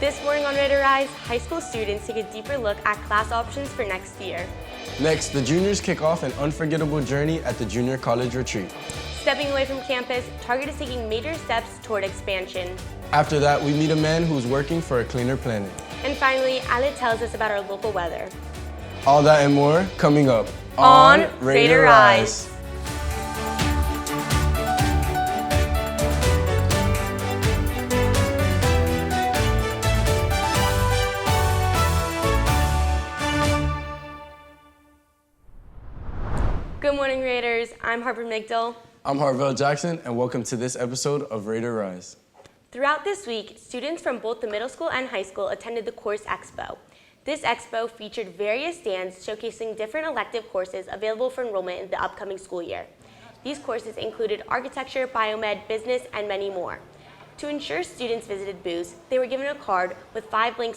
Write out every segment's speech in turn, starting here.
This morning on RaiderRise, high school students take a deeper look at class options for next year. Next, the juniors kick off an unforgettable journey at the Junior College Retreat. Stepping away from campus, Target is taking major steps toward expansion. After that, we meet a man who's working for a cleaner planet. And finally, Ale tells us about our local weather. All that and more coming up on RaiderRise. Good morning, Raiders. I'm Harper Migdal. I'm Harvell Jackson, and welcome to this episode of RaiderRise. Throughout this week, students from both the middle school and high school attended the Course Expo. This expo featured various stands showcasing different elective courses available for enrollment in the upcoming school year. These courses included architecture, biomed, business, and many more. To ensure students visited booths, they were given a card with 5 blank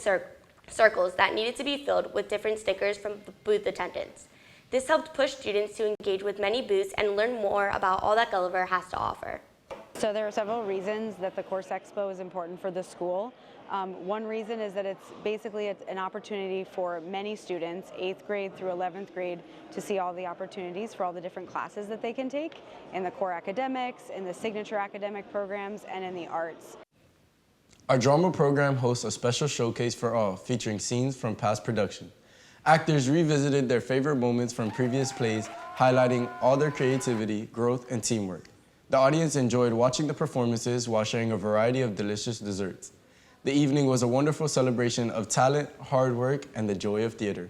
circles that needed to be filled with different stickers from the booth attendants. This helped push students to engage with many booths and learn more about all that Gulliver has to offer. So there are several reasons that the Course Expo is important for the school. One reason is that it's an opportunity for many students, 8th grade through 11th grade, to see all the opportunities for all the different classes that they can take in the core academics, in the signature academic programs, and in the arts. Our drama program hosts a special showcase for all, featuring scenes from past production. Actors revisited their favorite moments from previous plays, highlighting all their creativity, growth, and teamwork. The audience enjoyed watching the performances while sharing a variety of delicious desserts. The evening was a wonderful celebration of talent, hard work, and the joy of theater.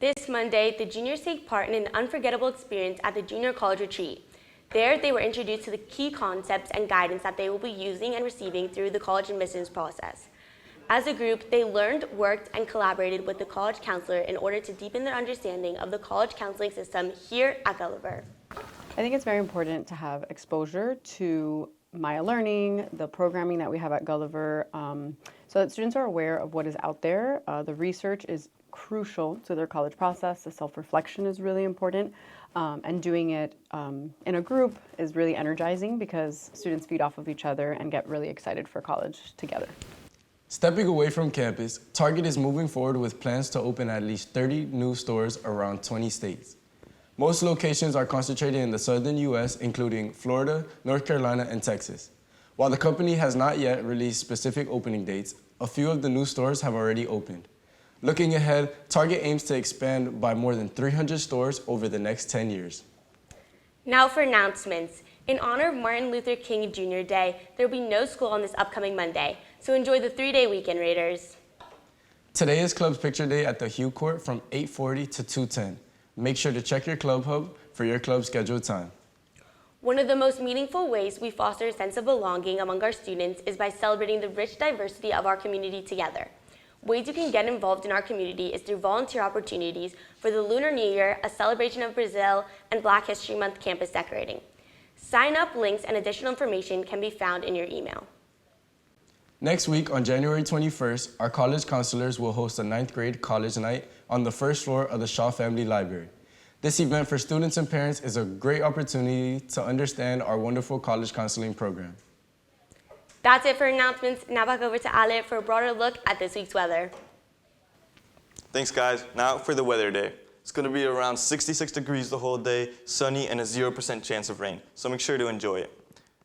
This Monday, the juniors take part in an unforgettable experience at the Junior College Retreat. There, they were introduced to the key concepts and guidance that they will be using and receiving through the college admissions process. As a group, they learned, worked, and collaborated with the college counselor in order to deepen their understanding of the college counseling system here at Gulliver. I think it's very important to have exposure to Maya Learning, the programming that we have at Gulliver, so that students are aware of what is out there. The research is crucial to their college process. The self-reflection is really important, and doing it in a group is really energizing because students feed off of each other and get really excited for college together. Stepping away from campus, Target is moving forward with plans to open at least 30 new stores around 20 states. Most locations are concentrated in the southern U.S., including Florida, North Carolina, and Texas. While the company has not yet released specific opening dates, a few of the new stores have already opened. Looking ahead, Target aims to expand by more than 300 stores over the next 10 years. Now for announcements. In honor of Martin Luther King Jr. Day, there will be no school on this upcoming Monday, so enjoy the 3-day weekend, Raiders. Today is Club's Picture Day at the Hugh Court from 8:40 to 2:10. Make sure to check your club hub for your club's scheduled time. One of the most meaningful ways we foster a sense of belonging among our students is by celebrating the rich diversity of our community together. Ways you can get involved in our community is through volunteer opportunities for the Lunar New Year, a celebration of Brazil, and Black History Month campus decorating. Sign up links and additional information can be found in your email. Next week, on January 21st, our college counselors will host a 9th grade college night on the first floor of the Shaw Family Library. This event for students and parents is a great opportunity to understand our wonderful college counseling program. That's it for announcements. Now back over to Ale for a broader look at this week's weather. Thanks, guys. Now for the weather day. It's going to be around 66 degrees the whole day, sunny, and a 0% chance of rain, so make sure to enjoy it.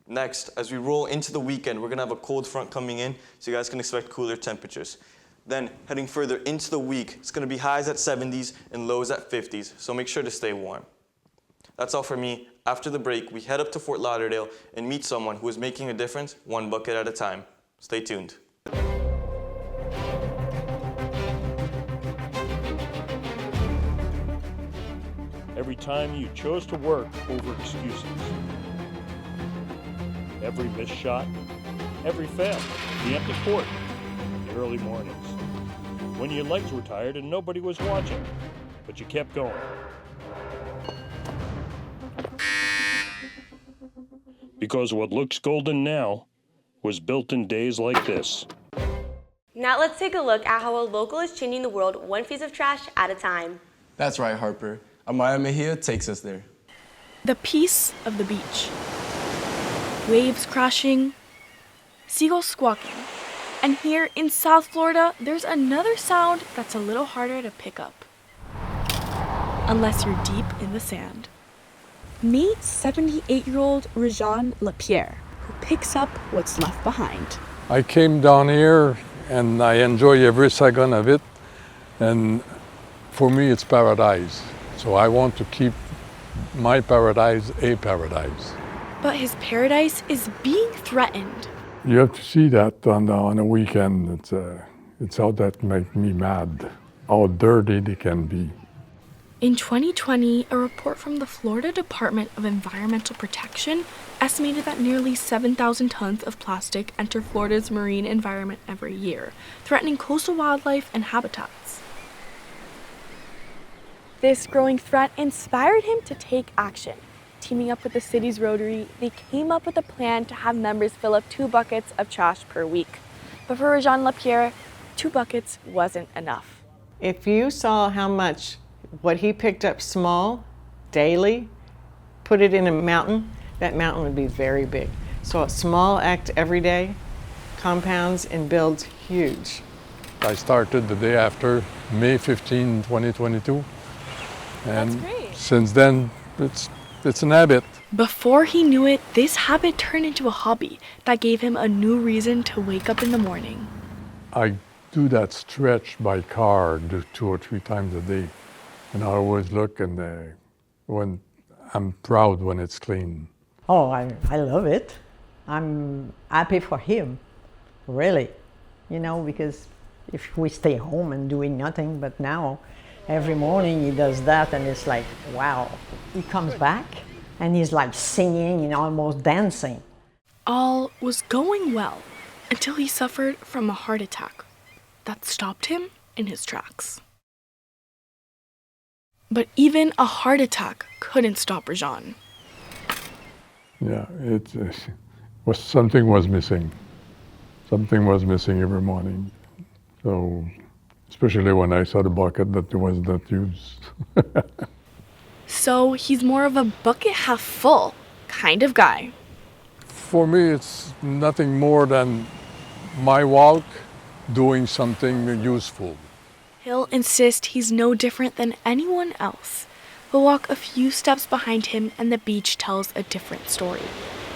Next, as we roll into the weekend, we're going to have a cold front coming in, so you guys can expect cooler temperatures. Then, heading further into the week, it's going to be highs at 70s and lows at 50s, so make sure to stay warm. That's all for me. After the break, we head up to Fort Lauderdale and meet someone who is making a difference one bucket at a time. Stay tuned. Every time you chose to work over excuses. Every missed shot, every fail, the empty court, the early mornings. When your legs were tired and nobody was watching, but you kept going. Because what looks golden now was built in days like this. Now let's take a look at how a local is changing the world one piece of trash at a time. That's right, Harper. Amaya Mejia takes us there. The peace of the beach. Waves crashing, seagulls squawking, And here in South Florida, there's another sound that's a little harder to pick up. Unless you're deep in the sand. Meet 78-year-old Rajon Lapierre, who picks up what's left behind. I came down here and I enjoy every second of it. And for me, it's paradise. So I want to keep my paradise a paradise. But his paradise is being threatened. You have to see that on a weekend. It's how that makes me mad, how dirty they can be. In 2020, a report from the Florida Department of Environmental Protection estimated that nearly 7,000 tons of plastic enter Florida's marine environment every year, threatening coastal wildlife and habitats. This growing threat inspired him to take action. Teaming up with the city's Rotary, they came up with a plan to have members fill up 2 buckets of trash per week. But for Rajon Lapierre, 2 buckets wasn't enough. If you saw how much what he picked up small, daily, put it in a mountain, that mountain would be very big. So a small act every day compounds and builds huge. I started the day after, May 15, 2022. And That's great. Since then, it's an habit. Before he knew it, this habit turned into a hobby that gave him a new reason to wake up in the morning. I do that stretch by car 2 or 3 times a day. And I always look and when I'm proud when it's clean. Oh, I love it. I'm happy for him, really. You know, because if we stay home and doing nothing, but now every morning he does that and it's like, wow. He comes back and he's like singing and almost dancing. All was going well until he suffered from a heart attack that stopped him in his tracks. But even a heart attack couldn't stop Rajon. Yeah, something was missing. Something was missing every morning. So, especially when I saw the bucket that was not used. So he's more of a bucket half full kind of guy. For me, it's nothing more than my walk doing something useful. He'll insist he's no different than anyone else. We'll walk a few steps behind him and the beach tells a different story.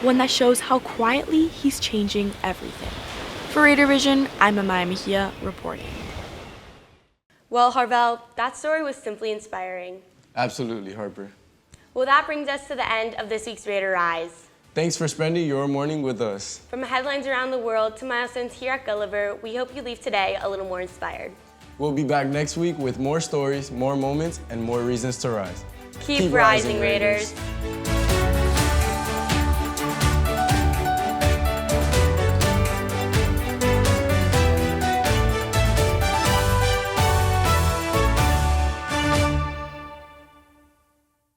One that shows how quietly he's changing everything. For Raider Vision, I'm Amaya Mejia reporting. Well, Harvell, that story was simply inspiring. Absolutely, Harper. Well, that brings us to the end of this week's RaiderRise. Thanks for spending your morning with us. From headlines around the world to milestones here at Gulliver, we hope you leave today a little more inspired. We'll be back next week with more stories, more moments, and more reasons to rise. Keep rising, Raiders.